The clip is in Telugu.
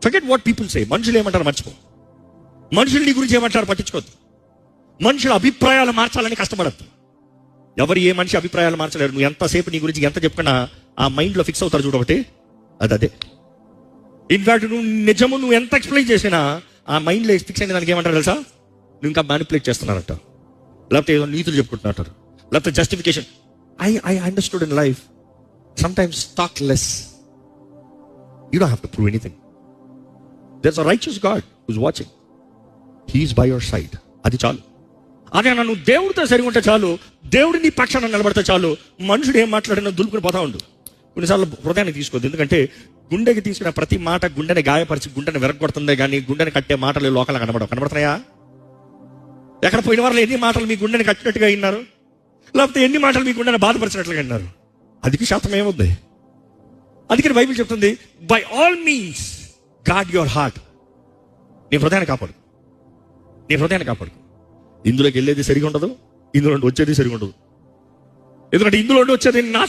Forget what people say. మనుషులు ఏమంటారు మర్చిపో. మనుషులు నీ గురించి ఏమంటారు పట్టించుకోవద్దు. మనుషుల అభిప్రాయాలు మార్చాలని కష్టపడద్దు. ఎవరు ఏ మనిషి అభిప్రాయాలు మార్చలేరు. నువ్వు ఎంతసేపు నీ గురించి ఎంత చెప్పుకున్నా ఆ మైండ్లో ఫిక్స్ అవుతారు చూడబట్టి అదే. ఇన్ఫాక్ట్ నువ్వు ఎంత ఎక్స్ప్లెయిన్ చేసినా ఆ మైండ్లో ఫిక్స్ అయిన దానికి ఏమంటారు తెలుసా? నువ్వు ఇంకా మ్యానిపులేట్ చేస్తున్నారంట, లేకపోతే ఏదో నీతులు చెప్పుకుంటున్నారు, లేకపోతే justification. I understood in life sometimes talk less. You don't have to prove anything. There's a righteous God who's watching. He is by your side. అది చాలు. అదే నువ్వు దేవుడితో సరిగా ఉంటే చాలు, దేవుడి నీ పక్షాన నిలబడితే చాలు. మనుషుడు ఏం మాట్లాడినా దులుపుని పోతా ఉండు. కొన్నిసార్లు హృదయాన్ని తీసుకోవద్దు. ఎందుకంటే గుండెకి తీసుకున్న ప్రతి మాట గుండెని గాయపరిచి గుండెని విరగొడుతుందే కానీ గుండెని కట్టే మాటలు లోకల్గా కనబడుతున్నాయా? ఎక్కడ పోయిన వారు ఎన్ని మాటలు మీ గుండెని కట్టినట్టుగా విన్నారు, లేకపోతే ఎన్ని మాటలు మీ గుండెని బాధపరిచినట్లుగా విన్నారు? అధిక శాతం ఏముంది? అందుకని బైబిల్ చెప్తుంది, by all means God your heart. నీ హృదయాన్ని కాపాడు, నీ హృదయాన్ని కాపాడు. ఇందులోకి వెళ్ళేది సరిగా ఉండదు, ఇందులో వచ్చేది సరిగా ఉండదు. ఎందుకంటే ఇందులో వచ్చేది నా